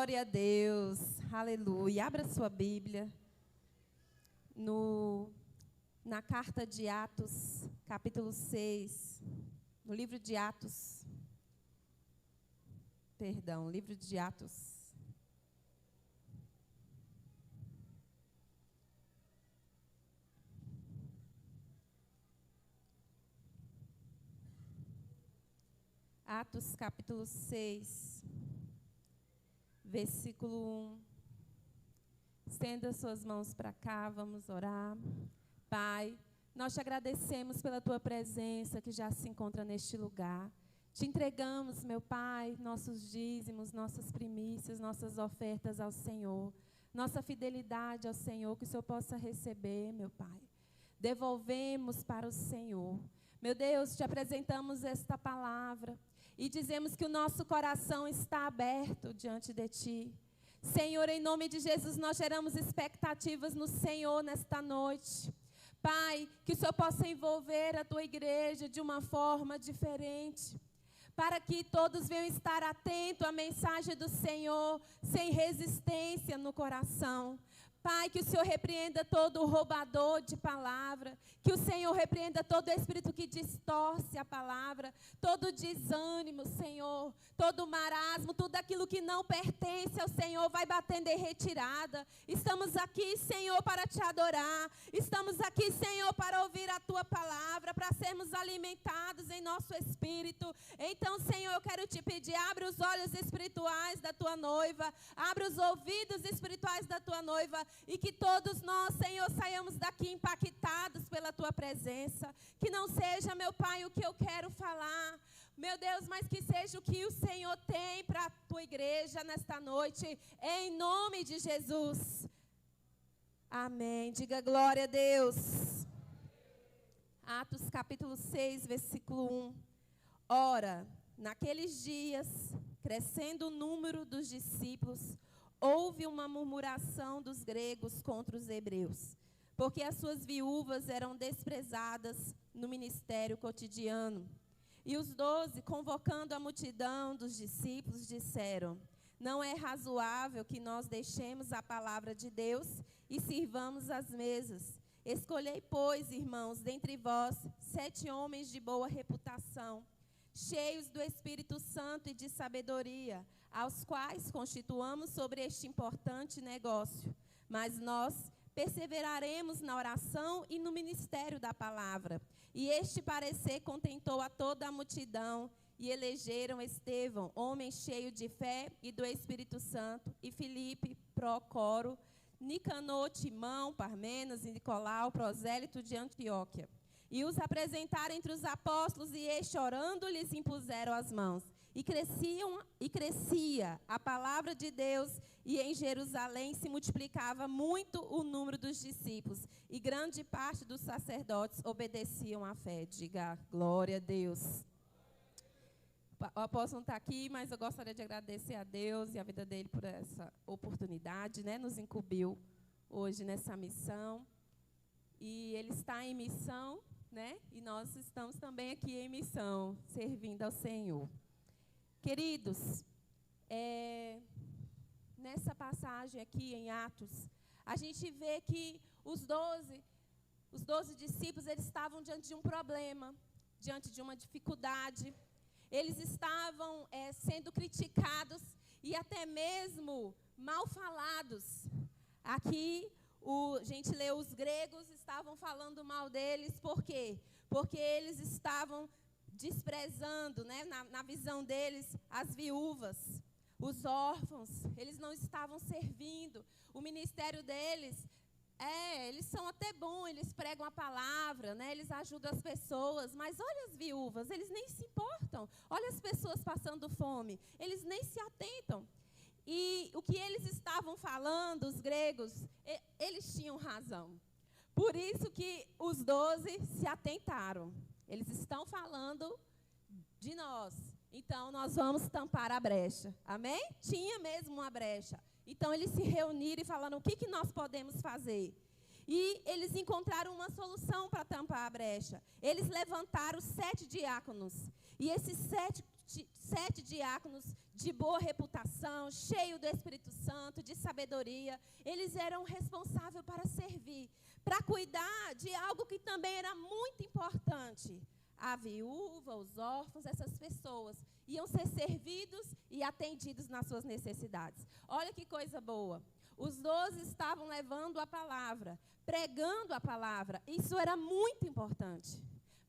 Glória a Deus, aleluia. Abra sua Bíblia na carta de Atos, capítulo 6, no livro de Atos, livro de Atos. Atos, capítulo 6, versículo 1. Estenda suas mãos para cá, vamos orar. Pai, nós te agradecemos pela tua presença que já se encontra neste lugar. Te entregamos, meu Pai, nossos dízimos, nossas primícias, nossas ofertas ao Senhor. Nossa fidelidade ao Senhor, que o Senhor possa receber, meu Pai. Devolvemos para o Senhor. Meu Deus, te apresentamos esta palavra e dizemos que o nosso coração está aberto diante de Ti. Senhor, em nome de Jesus, nós geramos expectativas no Senhor nesta noite. Pai, que o Senhor possa envolver a Tua igreja de uma forma diferente, para que todos venham estar atentos à mensagem do Senhor, sem resistência no coração. Pai, que o Senhor repreenda todo roubador de palavra, que o Senhor repreenda todo espírito que distorce a palavra, todo desânimo, Senhor, todo marasmo, tudo aquilo que não pertence ao Senhor vai batendo em retirada. Estamos aqui, Senhor, para te adorar. Estamos aqui, Senhor, para ouvir a Tua palavra, para sermos alimentados em nosso espírito. Então, Senhor, eu quero te pedir, abre os olhos espirituais da Tua noiva, abre os ouvidos espirituais da Tua noiva, e que todos nós, Senhor, saiamos daqui impactados pela Tua presença. Que não seja, meu Pai, o que eu quero falar, meu Deus, mas que seja o que o Senhor tem para a Tua igreja nesta noite, em nome de Jesus. Amém. Diga glória a Deus. Atos capítulo 6, versículo 1. Ora, naqueles dias, crescendo o número dos discípulos, houve uma murmuração dos gregos contra os hebreus, porque as suas viúvas eram desprezadas no ministério cotidiano. E os 12, convocando a multidão dos discípulos, disseram: não é razoável que nós deixemos a palavra de Deus e sirvamos às mesas. Escolhei, pois, irmãos, dentre vós 7 homens de boa reputação, cheios do Espírito Santo e de sabedoria, aos quais constituamos sobre este importante negócio. Mas nós perseveraremos na oração e no ministério da palavra. E este parecer contentou a toda a multidão, e elegeram Estevão, homem cheio de fé e do Espírito Santo, e Filipe, Procoro, Nicanor, Timão, Parmenas e Nicolau, prosélito de Antioquia. E os apresentaram entre os apóstolos, e este, orando, lhes impuseram as mãos. E crescia a palavra de Deus, e em Jerusalém se multiplicava muito o número dos discípulos, e grande parte dos sacerdotes obedeciam à fé. Diga glória a Deus. O apóstolo não está aqui, mas eu gostaria de agradecer a Deus e a vida dele por essa oportunidade, né? Nos incumbiu hoje nessa missão. E ele está em missão, né? E nós estamos também aqui em missão, servindo ao Senhor. Queridos, nessa passagem aqui em Atos, a gente vê que os 12 discípulos, eles estavam diante de um problema, diante de uma dificuldade. Eles estavam sendo criticados e até mesmo mal falados. Aqui, a gente lê, os gregos estavam falando mal deles, por quê? Porque eles estavam desprezando, né, na visão deles, as viúvas, os órfãos. Eles não estavam servindo. O ministério deles, eles são até bons, eles pregam a palavra, né, eles ajudam as pessoas, mas olha as viúvas, eles nem se importam. Olha as pessoas passando fome, eles nem se atentam. E o que eles estavam falando, os gregos, eles tinham razão. Por isso que os 12 se atentaram. Eles estão falando de nós. Então, nós vamos tampar a brecha. Amém? Tinha mesmo uma brecha. Então, eles se reuniram e falaram, o que nós podemos fazer? E eles encontraram uma solução para tampar a brecha. Eles levantaram 7 diáconos. E esses 7 diáconos de boa reputação, cheios do Espírito sabedoria, eles eram responsáveis para servir, para cuidar de algo que também era muito importante. A viúva, os órfãos, essas pessoas iam ser servidos e atendidos nas suas necessidades. Olha que coisa boa. Os 12 estavam levando a palavra, pregando a palavra. Isso era muito importante.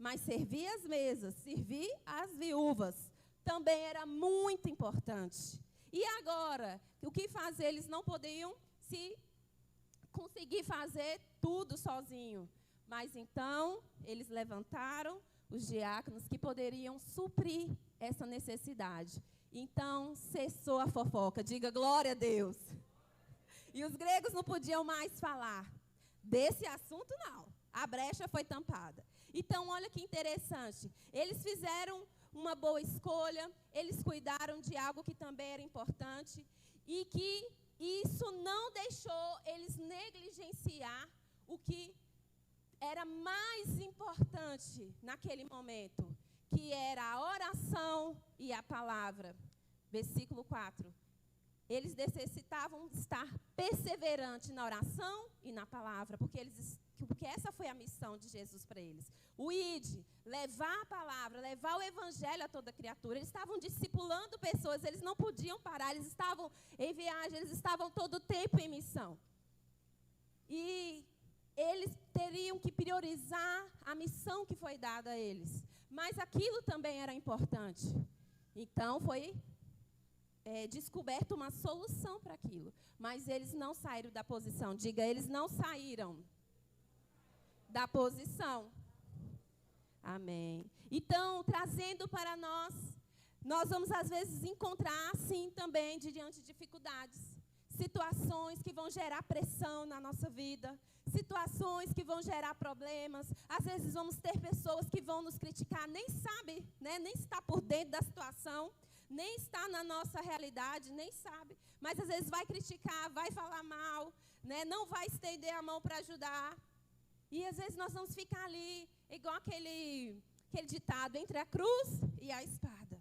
Mas servir as mesas, servir as viúvas, também era muito importante. E agora, o que fazer? Eles não podiam se conseguir fazer tudo sozinho. Mas então, eles levantaram os diáconos que poderiam suprir essa necessidade. Então, cessou a fofoca. Diga glória a Deus. E os gregos não podiam mais falar. Desse assunto, não. A brecha foi tampada. Então, olha que interessante. Eles fizeram uma boa escolha, eles cuidaram de algo que também era importante e que isso não deixou eles negligenciar o que era mais importante naquele momento, que era a oração e a palavra. Versículo 4. Eles necessitavam estar perseverantes na oração e na palavra, porque essa foi a missão de Jesus para eles. O ide, levar a palavra, levar o evangelho a toda criatura. Eles estavam discipulando pessoas, eles não podiam parar, eles estavam em viagem, eles estavam todo o tempo em missão. E eles teriam que priorizar a missão que foi dada a eles. Mas aquilo também era importante. Então foi descoberto uma solução para aquilo. Mas eles não saíram da posição. Diga, eles não saíram da posição. Amém. Então, trazendo para nós vamos às vezes encontrar, sim, também diante de dificuldades. Situações que vão gerar pressão na nossa vida. Situações que vão gerar problemas. Às vezes vamos ter pessoas que vão nos criticar, nem sabe, né, nem está por dentro da situação, nem está na nossa realidade, nem sabe. Mas às vezes vai criticar, vai falar mal, né, não vai estender a mão para ajudar. E às vezes nós vamos ficar ali, igual aquele ditado, entre a cruz e a espada.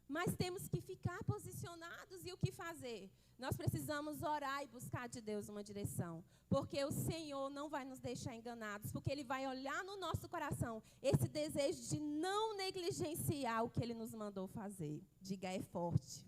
Mas temos que ficar posicionados e o que fazer? Nós precisamos orar e buscar de Deus uma direção. Porque o Senhor não vai nos deixar enganados. Porque Ele vai olhar no nosso coração esse desejo de não negligenciar o que Ele nos mandou fazer. Diga, é forte.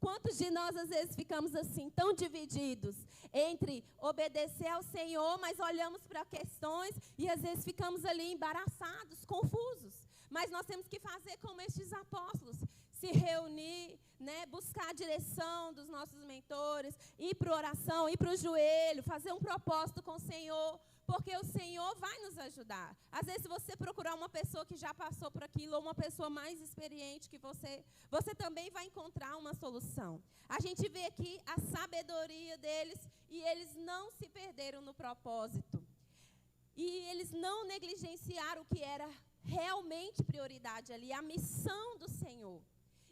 Quantos de nós, às vezes, ficamos assim, tão divididos entre obedecer ao Senhor, mas olhamos para questões e, às vezes, ficamos ali embaraçados, confusos. Mas nós temos que fazer como estes apóstolos, se reunir, né, buscar a direção dos nossos mentores, ir para a oração, ir para o joelho, fazer um propósito com o Senhor, porque o Senhor vai nos ajudar. Às vezes, se você procurar uma pessoa que já passou por aquilo, ou uma pessoa mais experiente que você também vai encontrar uma solução. A gente vê aqui a sabedoria deles, e eles não se perderam no propósito. E eles não negligenciaram o que era realmente prioridade ali, a missão do Senhor.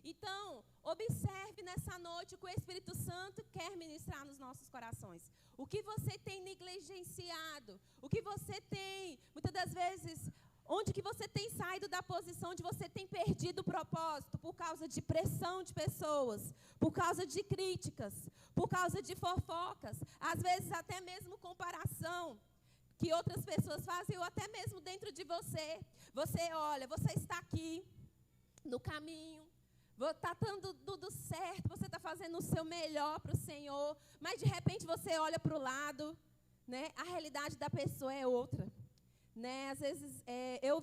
Então, observe nessa noite o que o Espírito Santo quer ministrar nos nossos corações. O que você tem negligenciado, o que você tem, muitas das vezes, onde que você tem saído da posição onde você tem perdido o propósito por causa de pressão de pessoas, por causa de críticas, por causa de fofocas, às vezes até mesmo comparação que outras pessoas fazem, ou até mesmo dentro de você. Você olha, você está aqui no caminho, está dando tudo certo, você está fazendo o seu melhor para o Senhor, mas de repente você olha para o lado, né, a realidade da pessoa é outra. Né, às vezes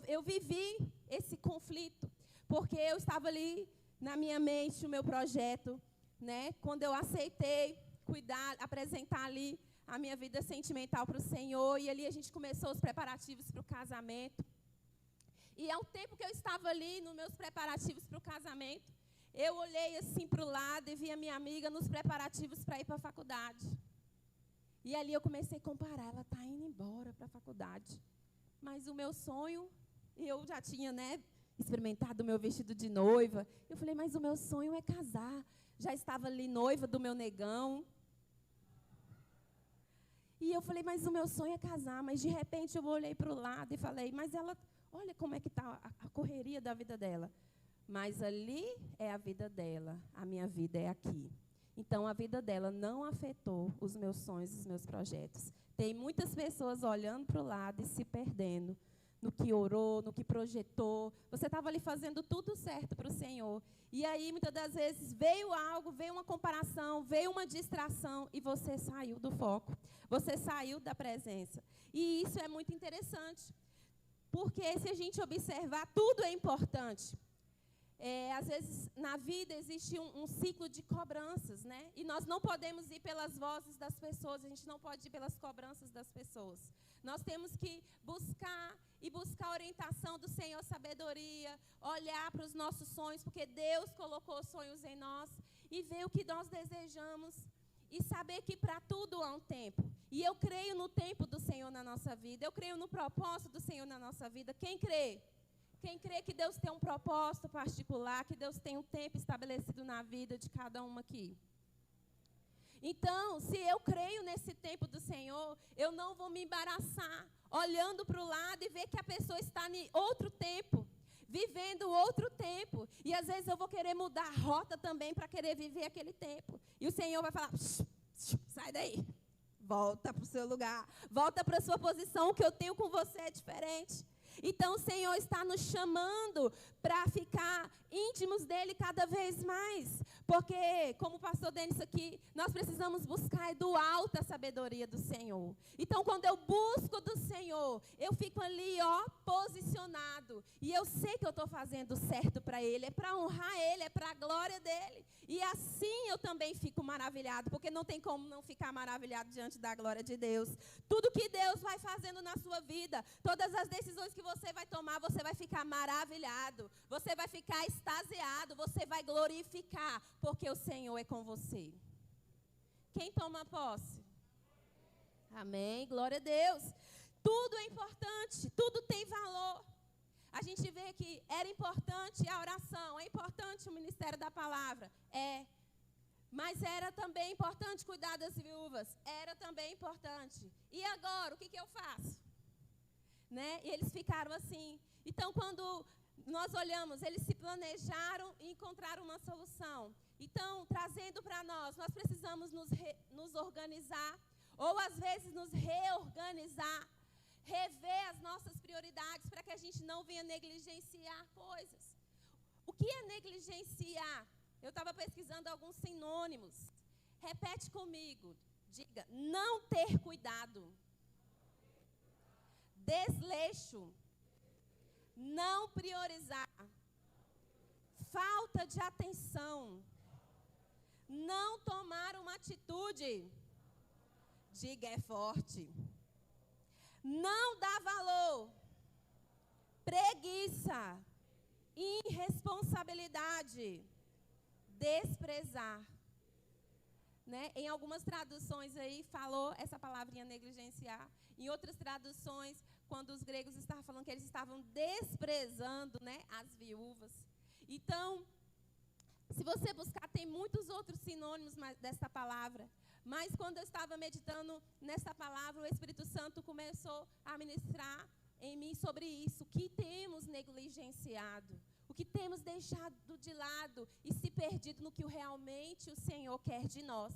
eu vivi esse conflito, porque eu estava ali na minha mente, o meu projeto, né, quando eu aceitei cuidar, apresentar ali a minha vida sentimental para o Senhor, e ali a gente começou os preparativos para o casamento. E ao tempo que eu estava ali nos meus preparativos para o casamento, eu olhei assim para o lado e vi a minha amiga nos preparativos para ir para a faculdade. E ali eu comecei a comparar, ela está indo embora para a faculdade. Mas o meu sonho, eu já tinha, né, experimentado o meu vestido de noiva. Eu falei, mas o meu sonho é casar. Já estava ali noiva do meu negão. E eu falei, mas o meu sonho é casar. Mas de repente eu olhei para o lado e falei, mas ela, olha como é que está a correria da vida dela. Mas ali é a vida dela, a minha vida é aqui. Então, a vida dela não afetou os meus sonhos, os meus projetos. Tem muitas pessoas olhando para o lado e se perdendo no que orou, no que projetou. Você estava ali fazendo tudo certo para o Senhor. E aí, muitas das vezes, veio algo, veio uma comparação, veio uma distração e você saiu do foco. Você saiu da presença. E isso é muito interessante. Porque se a gente observar, tudo é importante. Às vezes, na vida, existe um ciclo de cobranças, né? E nós não podemos ir pelas vozes das pessoas, a gente não pode ir pelas cobranças das pessoas. Nós temos que buscar a orientação do Senhor, sabedoria, olhar para os nossos sonhos, porque Deus colocou sonhos em nós, e ver o que nós desejamos, e saber que para tudo há um tempo. E eu creio no tempo do Senhor na nossa vida, eu creio no propósito do Senhor na nossa vida. Quem crê? Quem crê que Deus tem um propósito particular, que Deus tem um tempo estabelecido na vida de cada um aqui? Então, se eu creio nesse tempo do Senhor, eu não vou me embaraçar olhando para o lado e ver que a pessoa está em outro tempo, vivendo outro tempo. E às vezes eu vou querer mudar a rota também para querer viver aquele tempo. E o Senhor vai falar, sai daí, volta para o seu lugar, volta para a sua posição, o que eu tenho com você é diferente. Então, o Senhor está nos chamando para ficar íntimos dEle cada vez mais. Porque, como o pastor Denis aqui, nós precisamos buscar do alto a sabedoria do Senhor. Então, quando eu busco do Senhor, eu fico ali, posicionado. E eu sei que eu estou fazendo certo para Ele. É para honrar Ele, é para a glória dEle. E assim eu também fico maravilhado. Porque não tem como não ficar maravilhado diante da glória de Deus. Tudo que Deus vai fazendo na sua vida, todas as decisões que você vai tomar, você vai ficar maravilhado. Você vai ficar extasiado, você vai glorificar, porque o Senhor é com você. Quem toma posse? Amém, glória a Deus. Tudo é importante, tudo tem valor. A gente vê que era importante a oração, é importante o ministério da palavra, mas era também importante cuidar das viúvas, era também importante. E agora, o que eu faço? Né? E eles ficaram assim. Então, quando nós olhamos, eles se planejaram e encontraram uma solução. Então, trazendo para nós precisamos nos organizar, ou às vezes nos reorganizar, rever as nossas prioridades para que a gente não venha negligenciar coisas. O que é negligenciar? Eu estava pesquisando alguns sinônimos. Repete comigo. Diga, não ter cuidado. Desleixo. Não priorizar. Falta de atenção. Não tomar uma atitude. Diga, é forte. Não dar valor. Preguiça. Irresponsabilidade. Desprezar. Né? Em algumas traduções aí falou essa palavrinha negligenciar. Em outras traduções, quando os gregos estavam falando que eles estavam desprezando, né, as viúvas. Então, se você buscar, tem muitos outros sinônimos dessa palavra. Mas quando eu estava meditando nessa palavra, o Espírito Santo começou a ministrar em mim sobre isso. O que temos negligenciado? O que temos deixado de lado e se perdido no que realmente o Senhor quer de nós.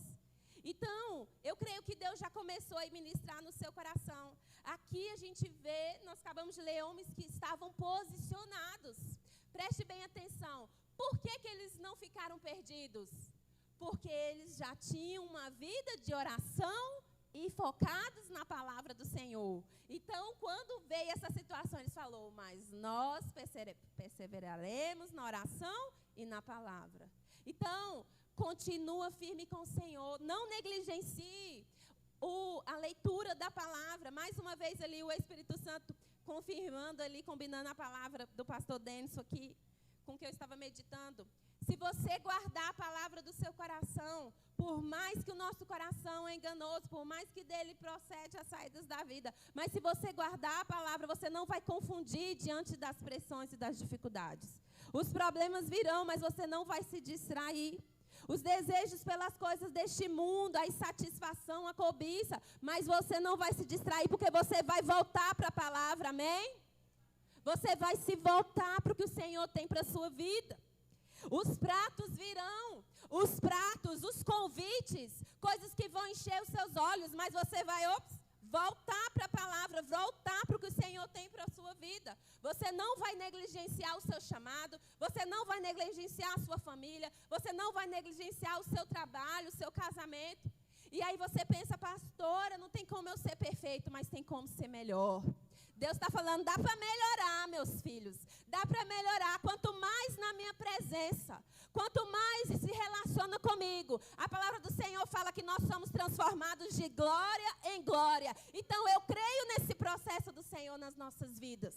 Então, eu creio que Deus já começou a ministrar no seu coração. Aqui a gente vê, nós acabamos de ler homens que estavam posicionados. Preste bem atenção. Por que eles não ficaram perdidos? Porque eles já tinham uma vida de oração e focados na palavra do Senhor. Então, quando veio essa situação, eles falaram, mas nós perseveraremos na oração e na palavra. Então, continua firme com o Senhor. Não negligencie a leitura da palavra. Mais uma vez ali, o Espírito Santo confirmando ali, combinando a palavra do pastor Denison aqui, com o que eu estava meditando. Se você guardar a palavra do seu coração, por mais que o nosso coração é enganoso, por mais que dele procede as saídas da vida, mas se você guardar a palavra, você não vai confundir diante das pressões e das dificuldades. Os problemas virão, mas você não vai se distrair. Os desejos pelas coisas deste mundo, a insatisfação, a cobiça, mas você não vai se distrair, porque você vai voltar para a palavra, amém? Você vai se voltar para o que o Senhor tem para a sua vida. Os pratos virão. os pratos, os convites, coisas que vão encher os seus olhos, mas você vai, voltar para a palavra, voltar para o que o Senhor tem para a sua vida. Você não vai negligenciar o seu chamado, você não vai negligenciar a sua família, você não vai negligenciar o seu trabalho, o seu casamento. E aí você pensa, pastora, não tem como eu ser perfeito, mas tem como ser melhor. Deus está falando, dá para melhorar, meus filhos. Dá para melhorar. Quanto mais na minha presença, quanto mais se relaciona comigo. A palavra do Senhor fala que nós somos transformados de glória em glória. Então, eu creio nesse processo do Senhor nas nossas vidas.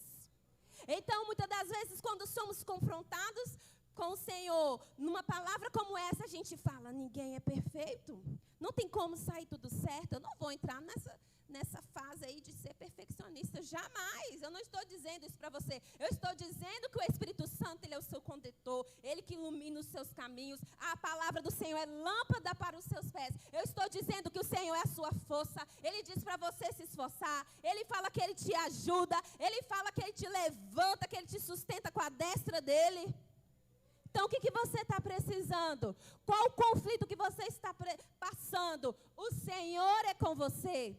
Então, muitas das vezes, quando somos confrontados com o Senhor, numa palavra como essa, a gente fala, ninguém é perfeito. Não tem como sair tudo certo. Eu não vou entrar nessa fase aí de ser perfeccionista, jamais. Eu não estou dizendo isso para você. Eu estou dizendo que o Espírito Santo, ele é o seu condutor, ele que ilumina os seus caminhos. A palavra do Senhor é lâmpada para os seus pés. Eu estou dizendo que o Senhor é a sua força. Ele diz para você se esforçar. Ele fala que ele te ajuda. Ele fala que ele te levanta, que ele te sustenta com a destra dele. Então, o que você está precisando? Qual o conflito que você está passando? O Senhor é com você.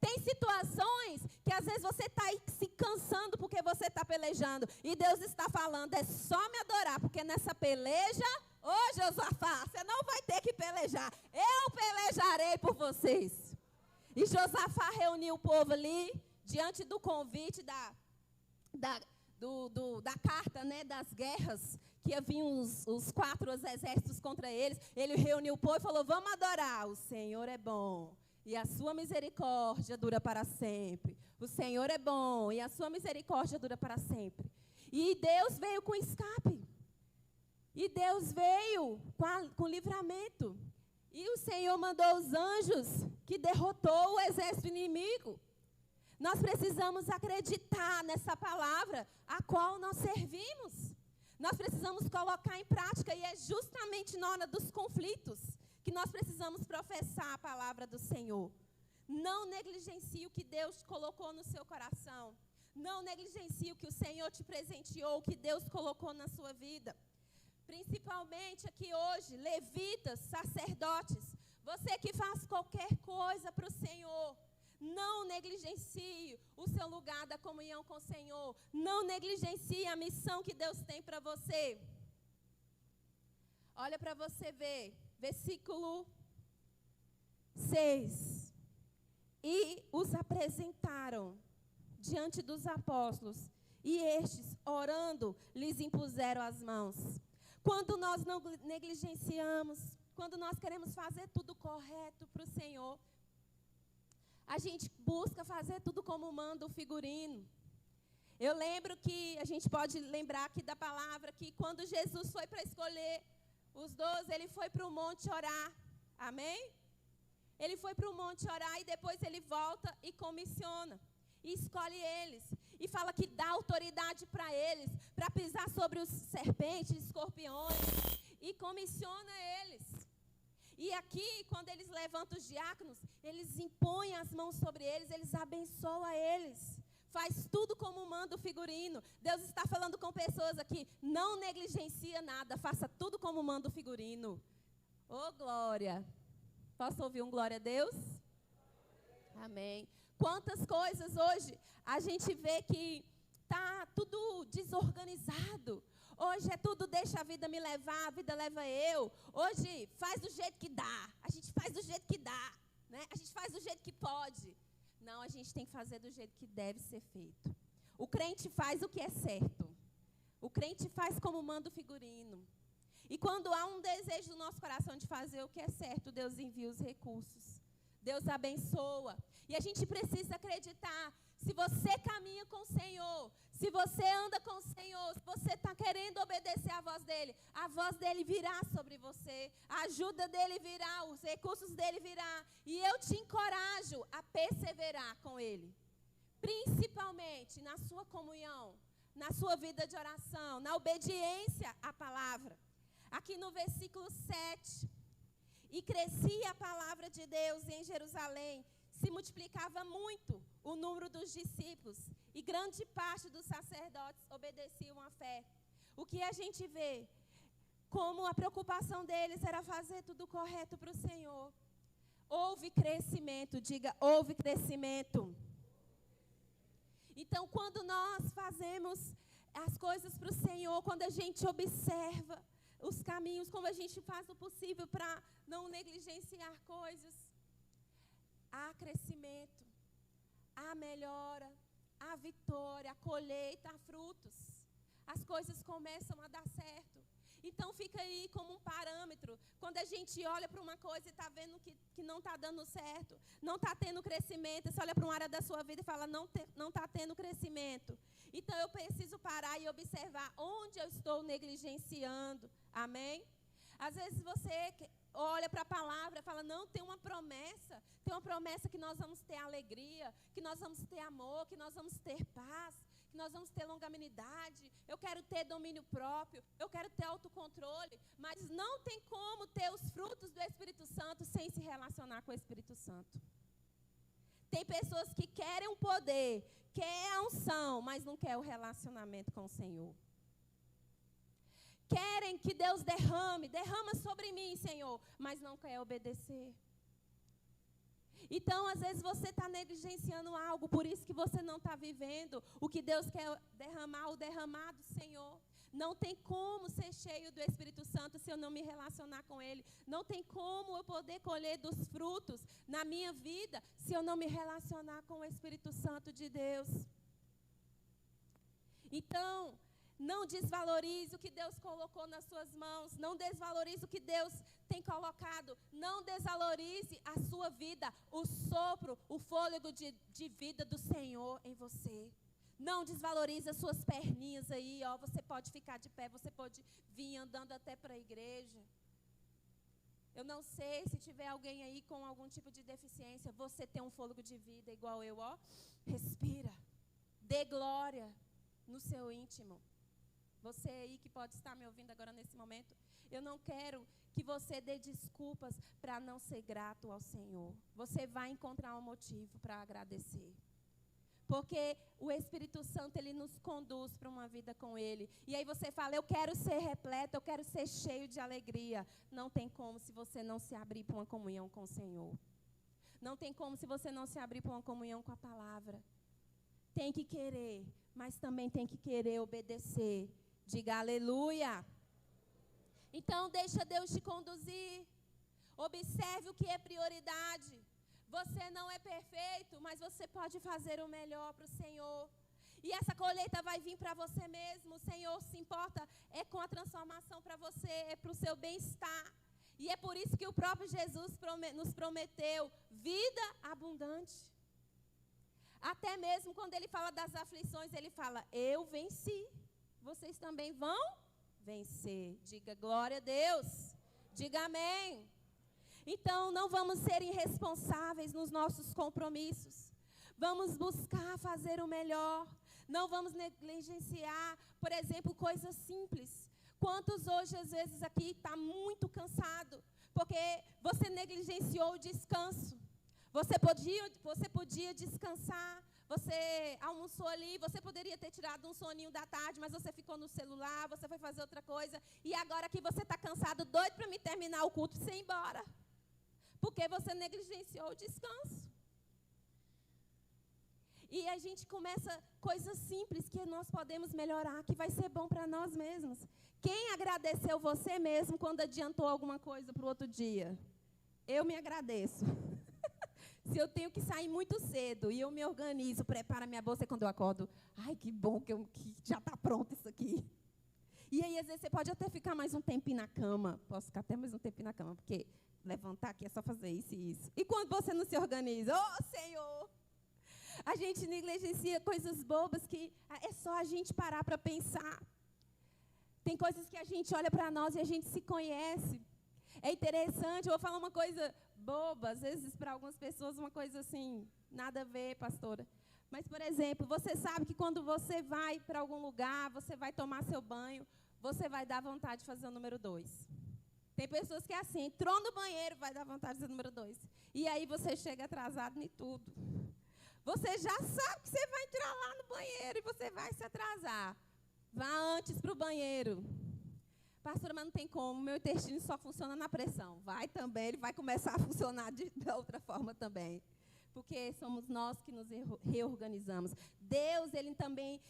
Tem situações que às vezes você está se cansando porque você está pelejando. E Deus está falando, é só me adorar, porque nessa peleja, Josafá, você não vai ter que pelejar. Eu pelejarei por vocês. E Josafá reuniu o povo ali, diante do convite da carta, né, das guerras, que haviam os 4 exércitos contra eles. Ele reuniu o povo e falou, vamos adorar, o Senhor é bom. E a sua misericórdia dura para sempre. O Senhor é bom e a sua misericórdia dura para sempre. E Deus veio com escape. E Deus veio com livramento. E o Senhor mandou os anjos que derrotou o exército inimigo. Nós precisamos acreditar nessa palavra a qual nós servimos. Nós precisamos colocar em prática, e é justamente na hora dos conflitos que nós precisamos professar a palavra do Senhor. Não negligencie o que Deus colocou no seu coração. Não negligencie o que o Senhor te presenteou, o que Deus colocou na sua vida. Principalmente aqui hoje, levitas, sacerdotes, você que faz qualquer coisa para o Senhor, não negligencie o seu lugar da comunhão com o Senhor. Não negligencie a missão que Deus tem para você. Olha para você ver. Versículo 6. E os apresentaram diante dos apóstolos, e estes, orando, lhes impuseram as mãos. Quando nós não negligenciamos, quando nós queremos fazer tudo correto para o Senhor, a gente busca fazer tudo como manda o figurino. Eu lembro que, a gente pode lembrar aqui da palavra, que quando Jesus foi para escolher os 12, ele foi para o monte orar. Amém? Ele foi para o monte orar e depois ele volta e comissiona. E escolhe eles. E fala que dá autoridade para eles, para pisar sobre os serpentes, escorpiões. E comissiona eles. E aqui, quando eles levantam os diáconos, eles impõem as mãos sobre eles, eles abençoam eles. Faz tudo como manda o figurino. Deus está falando com pessoas aqui, não negligencia nada, faça tudo como manda o figurino. Ô, glória! Posso ouvir um glória a Deus? Amém. Quantas coisas hoje a gente vê que está tudo desorganizado. Hoje é tudo, deixa a vida me levar, a vida leva eu. Hoje faz do jeito que dá, a gente faz do jeito que dá, né? A gente faz do jeito que pode. Não, a gente tem que fazer do jeito que deve ser feito. O crente faz o que é certo. O crente faz como manda o figurino. E quando há um desejo do nosso coração de fazer o que é certo, Deus envia os recursos. Deus abençoa. E a gente precisa acreditar. Se você caminha com o Senhor, se você anda com o Senhor, se você está querendo obedecer à voz dele virá sobre você, a ajuda dele virá, os recursos dele virá. E eu te encorajo a perseverar com ele, principalmente na sua comunhão, na sua vida de oração, na obediência à palavra. Aqui no versículo 7, e crescia a palavra de Deus em Jerusalém, se multiplicava muito o número dos discípulos, e grande parte dos sacerdotes obedeciam à fé. O que a gente vê? como a preocupação deles era fazer tudo correto para o Senhor. Houve crescimento, diga, houve crescimento. Então, quando nós fazemos as coisas para o Senhor, quando a gente observa os caminhos, como a gente faz o possível para não negligenciar coisas, há crescimento, há melhora, há vitória, há colheita, há frutos. As coisas começam a dar certo. Então, fica aí como um parâmetro. Quando a gente olha para uma coisa e está vendo que não está dando certo, não está tendo crescimento, você olha para uma área da sua vida e fala, não está tendo crescimento. Então, eu preciso parar e observar onde eu estou negligenciando. Amém? Às vezes você olha para a palavra e fala, não, tem uma promessa que nós vamos ter alegria, que nós vamos ter amor, que nós vamos ter paz, que nós vamos ter longanimidade, eu quero ter domínio próprio, eu quero ter autocontrole, mas não tem como ter os frutos do Espírito Santo sem se relacionar com o Espírito Santo. Tem pessoas que querem um poder, querem a unção, mas não querem o relacionamento com o Senhor. Querem que Deus derrama sobre mim, Senhor, mas não quer obedecer. Então, às vezes, você está negligenciando algo, por isso que você não está vivendo o que Deus quer derramar, o derramado, Senhor. Não tem como ser cheio do Espírito Santo se eu não me relacionar com Ele. Não tem como eu poder colher dos frutos na minha vida se eu não me relacionar com o Espírito Santo de Deus. Então, não desvalorize o que Deus colocou nas suas mãos. Não desvalorize o que Deus tem colocado. Não desvalorize a sua vida, o sopro, o fôlego de vida do Senhor em você. Não desvalorize as suas perninhas aí, ó. Você pode ficar de pé, você pode vir andando até para a igreja. Eu não sei se tiver alguém aí com algum tipo de deficiência, você tem um fôlego de vida igual eu, ó. Respira. Dê glória no seu íntimo. Você aí que pode estar me ouvindo agora nesse momento, eu não quero que você dê desculpas para não ser grato ao Senhor. Você vai encontrar um motivo para agradecer. Porque o Espírito Santo, Ele nos conduz para uma vida com Ele. E aí você fala, eu quero ser repleto, eu quero ser cheio de alegria. Não tem como se você não se abrir para uma comunhão com o Senhor. Não tem como se você não se abrir para uma comunhão com a palavra. Tem que querer, mas também tem que querer obedecer. Diga aleluia. Então, deixa Deus te conduzir. Observe o que é prioridade. Você não é perfeito, mas você pode fazer o melhor para o Senhor. E essa colheita vai vir para você mesmo. O Senhor se importa com a transformação para você, é para o seu bem-estar. E é por isso que o próprio Jesus nos prometeu vida abundante. Até mesmo quando Ele fala das aflições, Ele fala, eu venci. Vocês também vão vencer. Diga glória a Deus. Diga amém. Então, não vamos ser irresponsáveis nos nossos compromissos. Vamos buscar fazer o melhor. Não vamos negligenciar, por exemplo, coisas simples. Quantos hoje, às vezes, aqui está muito cansado, porque você negligenciou o descanso. Você podia descansar. Você almoçou ali, você poderia ter tirado um soninho da tarde, mas você ficou no celular, você foi fazer outra coisa. E agora que você está cansado, doido para me terminar o culto e você ir embora. Porque você negligenciou o descanso. E a gente começa coisas simples que nós podemos melhorar, que vai ser bom para nós mesmos. Quem agradeceu você mesmo quando adiantou alguma coisa para o outro dia? Eu me agradeço. Se eu tenho que sair muito cedo e eu me organizo, preparo a minha bolsa e quando eu acordo, ai, que bom que já está pronto isso aqui. E aí, às vezes, você pode até ficar mais um tempinho na cama. Posso ficar até mais um tempinho na cama, porque levantar aqui é só fazer isso e isso. E quando você não se organiza, Senhor! A gente negligencia coisas bobas que é só a gente parar para pensar. Tem coisas que a gente olha para nós e a gente se conhece. É interessante, eu vou falar uma coisa boba, às vezes para algumas pessoas uma coisa assim, nada a ver, pastora. Mas, por exemplo, você sabe que quando você vai para algum lugar, você vai tomar seu banho, você vai dar vontade de fazer o número 2. Tem pessoas que é assim, entrou no banheiro, vai dar vontade de fazer o número 2. E aí você chega atrasado em tudo. Você já sabe que você vai entrar lá no banheiro e você vai se atrasar. Vá antes para o banheiro. Pastora, mas não tem como, meu intestino só funciona na pressão. Vai também, ele vai começar a funcionar da outra forma também. Porque somos nós que nos reorganizamos. Deus, Ele também,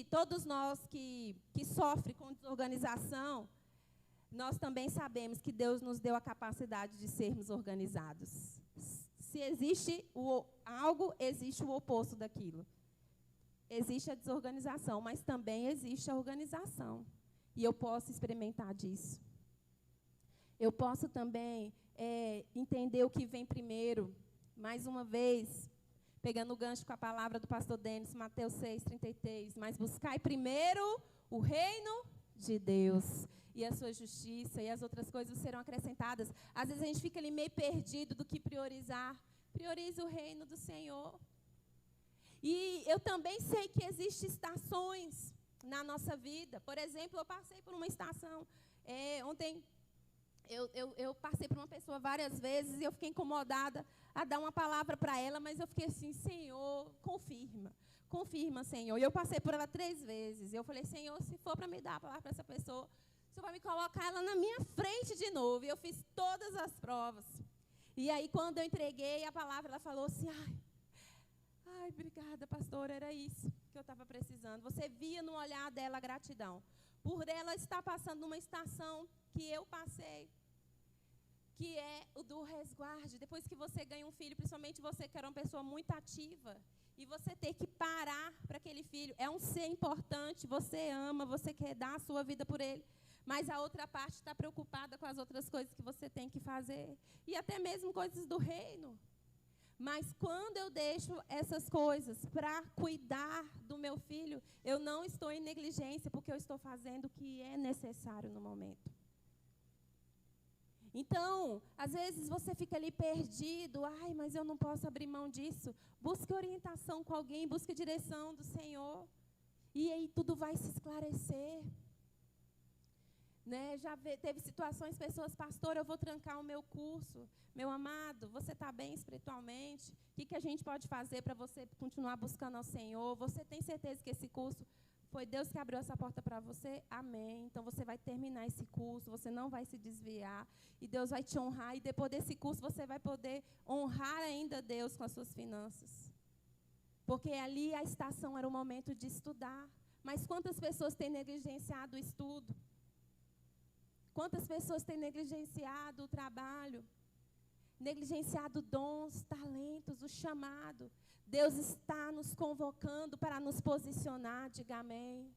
todos nós que sofrem com desorganização, nós também sabemos que Deus nos deu a capacidade de sermos organizados. Se existe algo, existe o oposto daquilo. Existe a desorganização, mas também existe a organização. E eu posso experimentar disso. Eu posso também entender o que vem primeiro. Mais uma vez, pegando o gancho com a palavra do pastor Denis, Mateus 6:33. Mas buscai primeiro o reino de Deus e a sua justiça, e as outras coisas serão acrescentadas. Às vezes a gente fica ali meio perdido do que priorizar. Priorize o reino do Senhor. E eu também sei que existem estações na nossa vida. Por exemplo, eu passei por uma estação. Ontem eu passei por uma pessoa várias vezes e eu fiquei incomodada a dar uma palavra para ela, mas eu fiquei assim, Senhor, confirma, Senhor. E eu passei por ela 3 vezes. Eu falei, Senhor, se for para me dar a palavra para essa pessoa, o Senhor vai me colocar ela na minha frente de novo. E eu fiz todas as provas. E aí, quando eu entreguei a palavra, ela falou assim, ai, obrigada, pastora, era isso que eu estava precisando. Você via no olhar dela a gratidão. Por ela estar passando numa estação que eu passei, que é o do resguarde. Depois que você ganha um filho, principalmente você que era uma pessoa muito ativa, e você ter que parar para aquele filho, é um ser importante, você ama, você quer dar a sua vida por ele, mas a outra parte está preocupada com as outras coisas que você tem que fazer, e até mesmo coisas do reino. Mas quando eu deixo essas coisas para cuidar do meu filho, eu não estou em negligência, porque eu estou fazendo o que é necessário no momento. Então, às vezes você fica ali perdido, mas eu não posso abrir mão disso. Busque orientação com alguém, busque direção do Senhor. E aí tudo vai se esclarecer. Né? Teve situações, pessoas, pastor, eu vou trancar o meu curso. Meu amado, você está bem espiritualmente? O que a gente pode fazer para você continuar buscando ao Senhor? Você tem certeza que esse curso foi Deus que abriu essa porta para você? Amém. Então, você vai terminar esse curso, você não vai se desviar, e Deus vai te honrar, e depois desse curso você vai poder honrar ainda Deus com as suas finanças. Porque ali a estação era o momento de estudar. Mas quantas pessoas têm negligenciado o estudo? Quantas pessoas têm negligenciado o trabalho? Negligenciado dons, talentos, o chamado. Deus está nos convocando para nos posicionar, diga amém.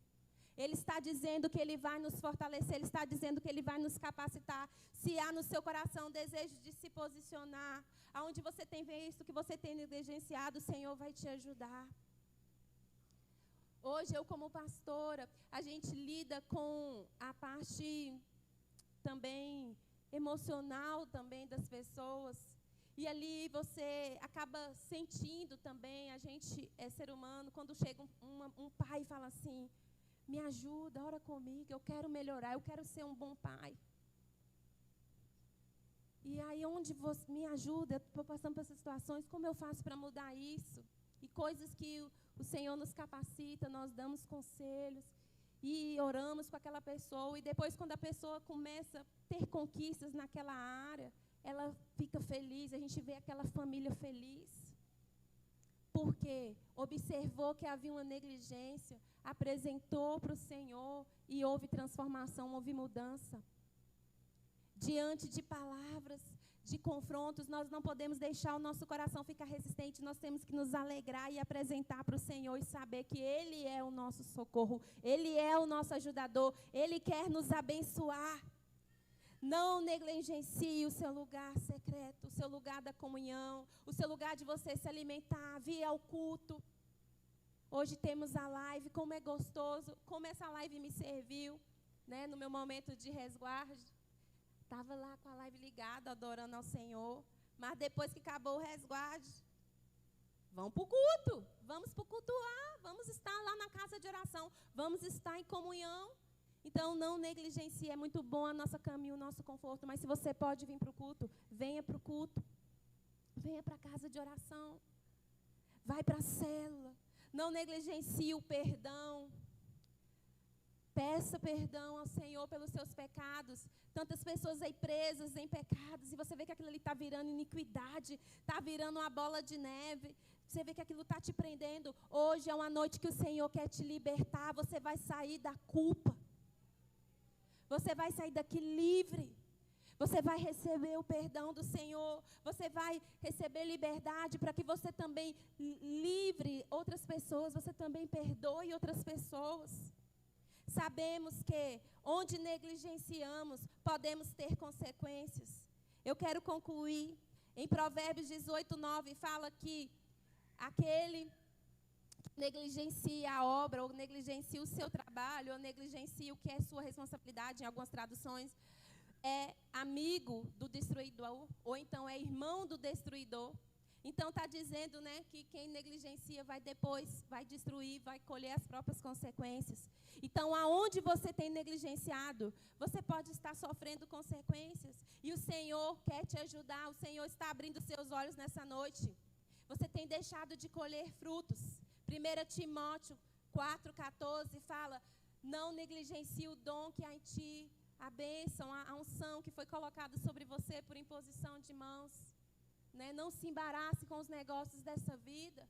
Ele está dizendo que Ele vai nos fortalecer, Ele está dizendo que Ele vai nos capacitar. Se há no seu coração um desejo de se posicionar, aonde você tem visto que você tem negligenciado, o Senhor vai te ajudar. Hoje, eu como pastora, a gente lida com a parte também emocional também das pessoas. E ali você acaba sentindo também, a gente é ser humano, quando chega um pai e fala assim, me ajuda, ora comigo, eu quero melhorar, eu quero ser um bom pai. E aí onde você me ajuda, eu estou passando por essas situações, como eu faço para mudar isso? E coisas que o Senhor nos capacita, nós damos conselhos e oramos com aquela pessoa. E depois, quando a pessoa começa a ter conquistas naquela área, ela fica feliz, a gente vê aquela família feliz. Porque observou que havia uma negligência, apresentou para o Senhor e houve transformação, houve mudança. Diante de palavras, de confrontos, nós não podemos deixar o nosso coração ficar resistente, nós temos que nos alegrar e apresentar para o Senhor e saber que Ele é o nosso socorro, Ele é o nosso ajudador, Ele quer nos abençoar. Não negligencie o seu lugar secreto, o seu lugar da comunhão, o seu lugar de você se alimentar, vir ao culto. Hoje temos a live, como é gostoso, como essa live me serviu, né, no meu momento de resguardo. Estava lá com a live ligada, adorando ao Senhor. Mas depois que acabou o resguardo, vamos para o culto. Vamos para o cultuar. Vamos estar lá na casa de oração. Vamos estar em comunhão. Então, não negligencie. É muito bom a nossa caminho, o nosso conforto. Mas se você pode vir para o culto, venha para o culto. Venha para a casa de oração. Vai para a célula. Não negligencie o perdão. Peça perdão ao Senhor pelos seus pecados. Tantas pessoas aí presas em pecados, e você vê que aquilo ali está virando iniquidade, está virando uma bola de neve. Você vê que aquilo está te prendendo. Hoje é uma noite que o Senhor quer te libertar. Você vai sair da culpa. Você vai sair daqui livre. Você vai receber o perdão do Senhor. Você vai receber liberdade para que você também livre outras pessoas. Você também perdoe outras pessoas. Sabemos que onde negligenciamos, podemos ter consequências. Eu quero concluir. Em Provérbios 18:9 fala que aquele que negligencia a obra, ou negligencia o seu trabalho, ou negligencia o que é sua responsabilidade, em algumas traduções, é amigo do destruidor, ou então é irmão do destruidor. Então está dizendo, né, que quem negligencia vai destruir, vai colher as próprias consequências. Então, aonde você tem negligenciado, você pode estar sofrendo consequências. E o Senhor quer te ajudar, o Senhor está abrindo seus olhos nessa noite. Você tem deixado de colher frutos. 1 Timóteo 4,14 fala, não negligencie o dom que há em ti, a bênção, a unção que foi colocada sobre você por imposição de mãos. Né? Não se embarace com os negócios dessa vida.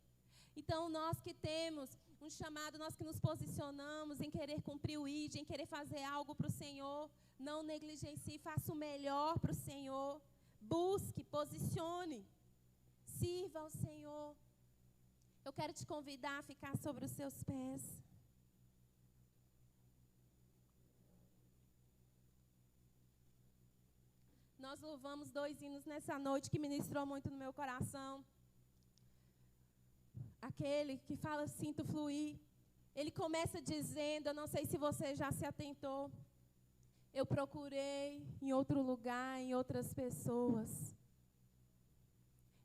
Então, nós que temos um chamado, nós que nos posicionamos em querer cumprir o ID, em querer fazer algo para o Senhor, não negligencie, faça o melhor para o Senhor. Busque, posicione, sirva ao Senhor. Eu quero te convidar a ficar sobre os seus pés. Nós louvamos 2 hinos nessa noite que ministrou muito no meu coração. Aquele que fala, sinto fluir. Ele começa dizendo, eu não sei se você já se atentou, eu procurei em outro lugar, em outras pessoas,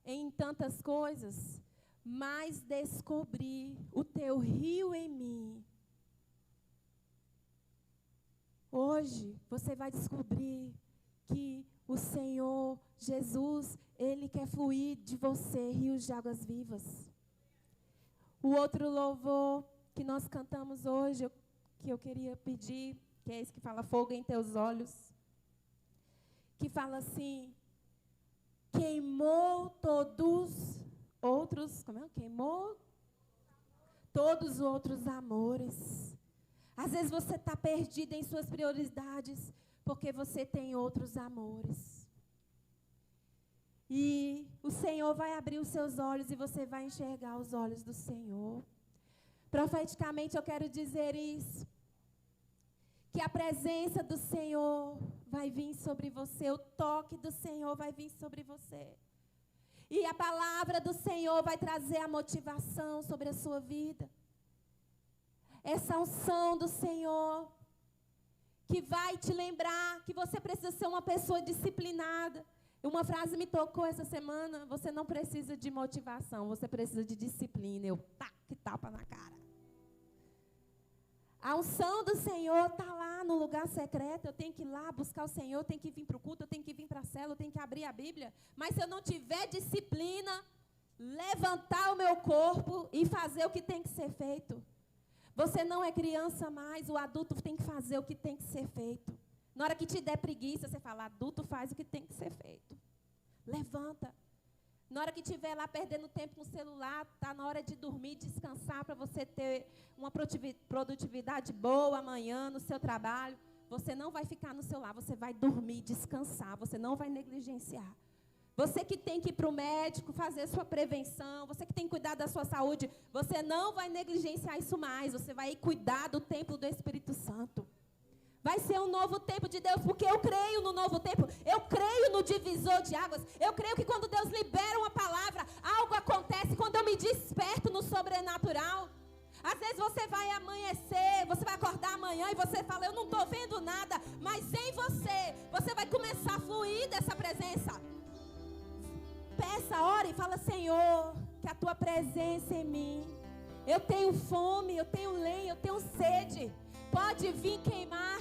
em tantas coisas, mas descobri o teu rio em mim. Hoje você vai descobrir que o Senhor Jesus, Ele quer fluir de você rios de águas vivas. O outro louvor que nós cantamos hoje, que eu queria pedir, que é esse que fala fogo em teus olhos, que fala assim, queimou todos outros, queimou todos os outros amores. Às vezes você está perdido em suas prioridades, porque você tem outros amores. E o Senhor vai abrir os seus olhos e você vai enxergar os olhos do Senhor. Profeticamente eu quero dizer isso, que a presença do Senhor vai vir sobre você, o toque do Senhor vai vir sobre você. E a palavra do Senhor vai trazer a motivação sobre a sua vida. Essa unção do Senhor que vai te lembrar que você precisa ser uma pessoa disciplinada. Uma frase me tocou essa semana, você não precisa de motivação, você precisa de disciplina. Eu, que tapa na cara. A unção do Senhor está lá no lugar secreto, eu tenho que ir lá buscar o Senhor, eu tenho que vir para o culto, eu tenho que vir para a célula, eu tenho que abrir a Bíblia. Mas se eu não tiver disciplina, levantar o meu corpo e fazer o que tem que ser feito. Você não é criança mais, o adulto tem que fazer o que tem que ser feito. Na hora que te der preguiça, você fala, adulto faz o que tem que ser feito. Levanta. Na hora que estiver lá perdendo tempo no celular, está na hora de dormir, descansar, para você ter uma produtividade boa amanhã no seu trabalho. Você não vai ficar no celular, você vai dormir, descansar, você não vai negligenciar. Você que tem que ir para o médico, fazer sua prevenção, você que tem que cuidar da sua saúde, você não vai negligenciar isso mais, você vai cuidar do templo do Espírito Santo. Vai ser um novo tempo de Deus, porque eu creio no novo tempo, eu creio no divisor de águas, eu creio que quando Deus libera uma palavra, algo acontece, quando eu me desperto no sobrenatural. Às vezes você vai amanhecer, você vai acordar amanhã e você fala, eu não estou vendo nada, mas em você vai começar a fluir dessa presença. Peça, ore e fala, Senhor, que a tua presença em mim, eu tenho fome, eu tenho lenha, eu tenho sede, pode vir queimar,